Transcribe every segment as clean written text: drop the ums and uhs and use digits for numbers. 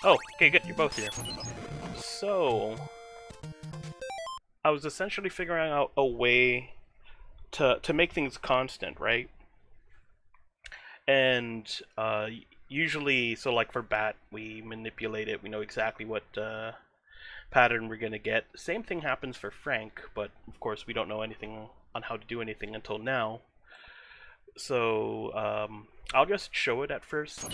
Oh, okay, good. You're both here. So, I was essentially figuring out a way to make things constant, right? And usually, so like for bat, we manipulate it. We know exactly what pattern we're gonna get. Same thing happens for Frank, but of course we don't know anything on how to do anything until now. So I'll just show it at first.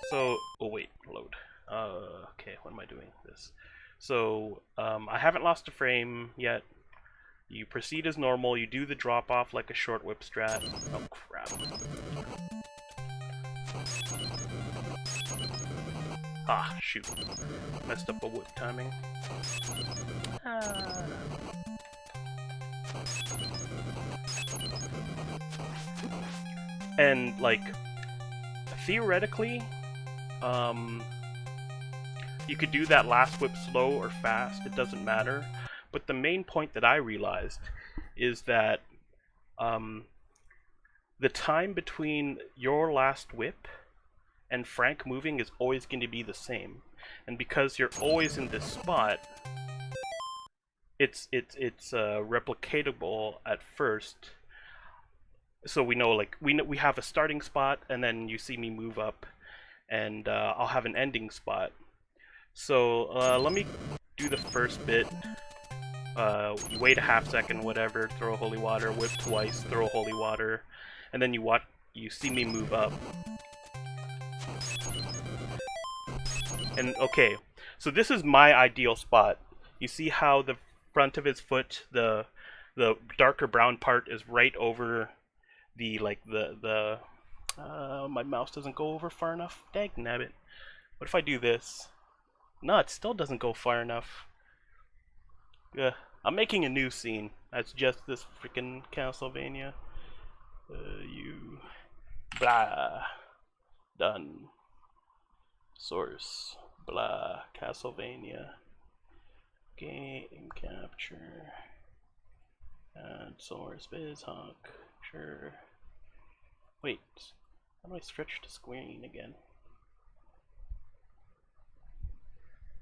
So, oh wait, load. Okay, what am I doing? This. So I haven't lost a frame yet. You proceed as normal. You do the drop off like a short whip strat. Oh crap! Ah, shoot. Messed up a whip timing. Ah. And, like, theoretically, you could do that last whip slow or fast, it doesn't matter. But the main point that I realized is that the time between your last whip and Frank moving is always going to be the same. And because you're always in this spot, it's replicatable at first. So we know, like, we have a starting spot, and then you see me move up, and I'll have an ending spot. So let me do the first bit. You wait a half second, whatever, throw a holy water, whip twice, throw a holy water, and then you see me move up. And okay, so this is my ideal spot. You see how the front of his foot, the darker brown part is right over the my mouse doesn't go over far enough. Dag nabbit. What if I do this? No, it still doesn't go far enough. I'm making a new scene. That's just this freaking Castlevania. You blah done. Source blah Castlevania game capture and source BizHawk. Sure. Wait, how do I stretch the screen again?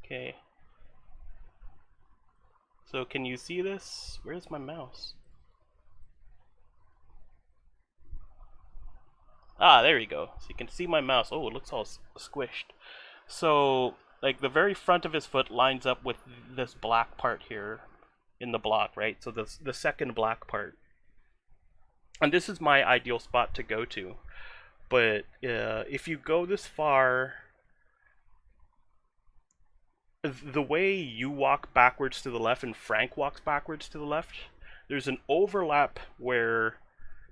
Okay. So can you see this? Where's my mouse? Ah, there you go. So you can see my mouse. Oh, it looks all squished. So, like, the very front of his foot lines up with this black part here in the block, right? So the second black part. And this is my ideal spot to go to. But if you go this far, the way you walk backwards to the left and Frank walks backwards to the left, there's an overlap where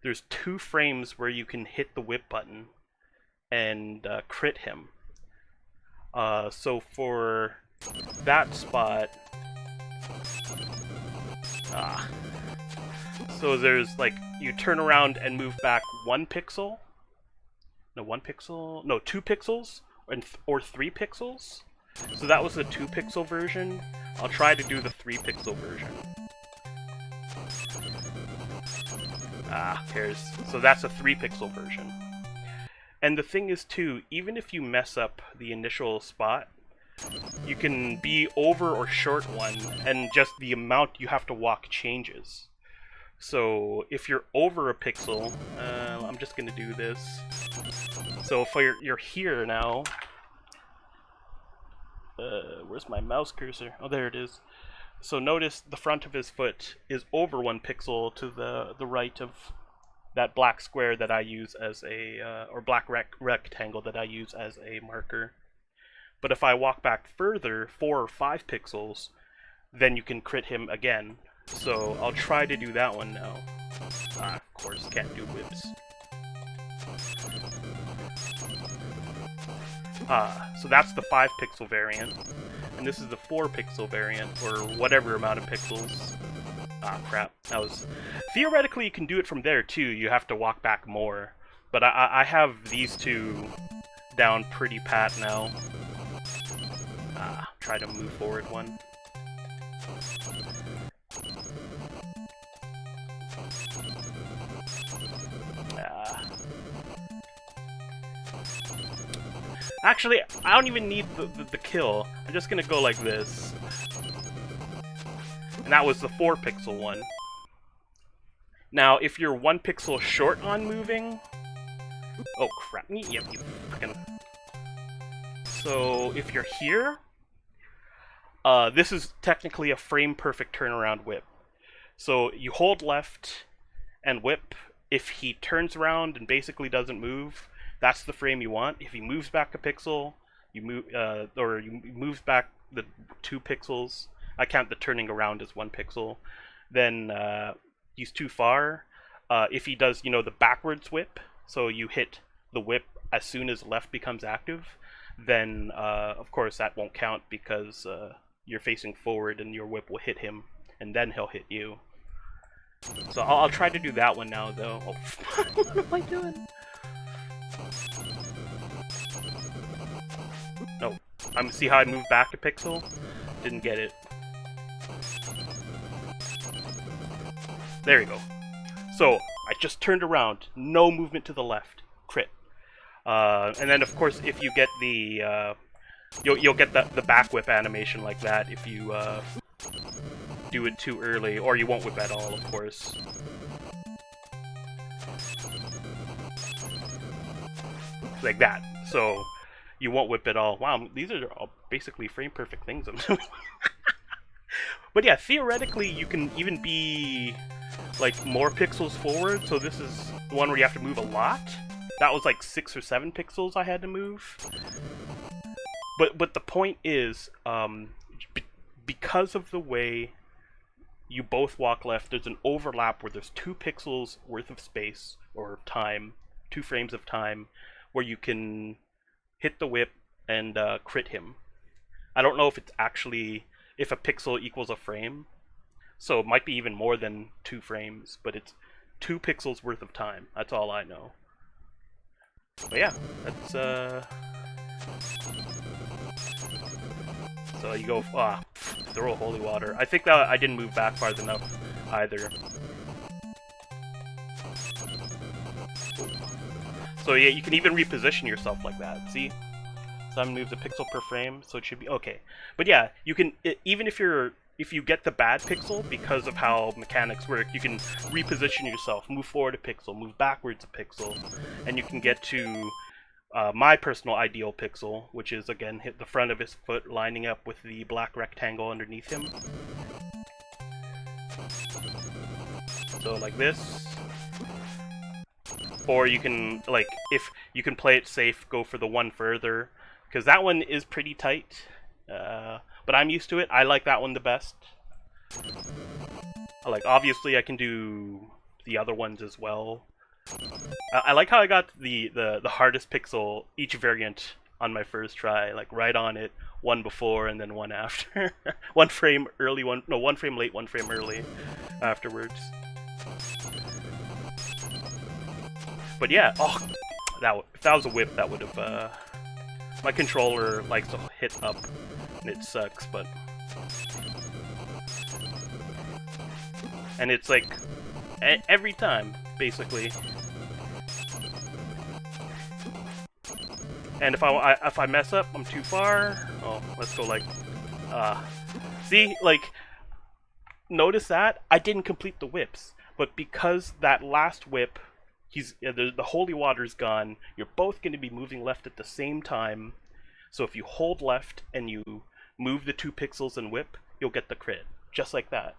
there's 2 frames where you can hit the whip button and crit him. So for that spot, so there's, like, you turn around and move back 1 pixel. No, 1 pixel. No, 2 pixels, or 3 pixels. So that was the 2 pixel version. I'll try to do the 3 pixel version. So that's a 3 pixel version. And the thing is too, even if you mess up the initial spot, you can be over or short 1, and just the amount you have to walk changes. So if you're over a pixel, I'm just gonna do this. So if you're here now, where's my mouse cursor? Oh, there it is. So notice the front of his foot is over 1 pixel to the right of that black square that I use as a, or black rectangle that I use as a marker. But if I walk back further, 4 or 5 pixels, then you can crit him again. So I'll try to do that one now. Of course, can't do whips. So that's the 5 pixel variant. And this is the 4 pixel variant, or whatever amount of pixels. Crap. That was... Theoretically, you can do it from there, too. You have to walk back more. But I have these 2 down pretty pat now. Try to move forward 1. Actually, I don't even need the kill. I'm just gonna go like this. And that was the 4 pixel one. Now, if you're 1 pixel short on moving... Oh, crap. Yep, you freaking... So, if you're here... this is technically a frame-perfect turnaround whip. So, you hold left and whip. If he turns around and basically doesn't move, that's the frame you want. If he moves back a pixel, you move, or you moves back the 2 pixels. I count the turning around as 1 pixel. Then he's too far. If he does, the backwards whip, so you hit the whip as soon as left becomes active, then of course that won't count because you're facing forward and your whip will hit him, and then he'll hit you. So I'll try to do that one now, though. Oh, what am I doing? Oh, see how I moved back a pixel? Didn't get it. There you go. So I just turned around, no movement to the left, crit. And then of course, if you get the you'll get the back whip animation like that if you do it too early, or you won't whip at all, of course. Like that. So you won't whip at all. Wow, these are all basically frame-perfect things I'm doing. But yeah, theoretically, you can even be like more pixels forward. So this is the one where you have to move a lot. That was like 6 or 7 pixels I had to move. But the point is, because of the way you both walk left, there's an overlap where there's 2 pixels worth of space or time, 2 frames of time, where you can hit the whip and crit him. I don't know if it's actually if a pixel equals a frame, so it might be even more than 2 frames, but it's 2 pixels worth of time. That's all I know. But yeah, that's so you go throw holy water. I think that I didn't move back far enough either. So yeah, you can even reposition yourself like that. See? Some moves a pixel per frame, so it should be okay. But yeah, you can even if you get the bad pixel, because of how mechanics work, you can reposition yourself, move forward a pixel, move backwards a pixel, and you can get to my personal ideal pixel, which is again hit the front of his foot lining up with the black rectangle underneath him. So like this. Or you can, like, if you can play it safe, go for the one further, because that one is pretty tight, but I'm used to it. I like that one the best. Obviously I can do the other ones as well. I like how I got the hardest pixel, each variant, on my first try, like right on it, one before and then one after. One frame early, one frame late, one frame early afterwards. But yeah, if that was a whip, that would have, my controller likes to hit up, and it sucks, but... And it's like, every time, basically. And if I mess up, I'm too far. Oh, let's go like, see, like, notice that? I didn't complete the whips, but because that last whip, the holy water's gone, you're both going to be moving left at the same time, so if you hold left and you move the 2 pixels and whip, you'll get the crit, just like that.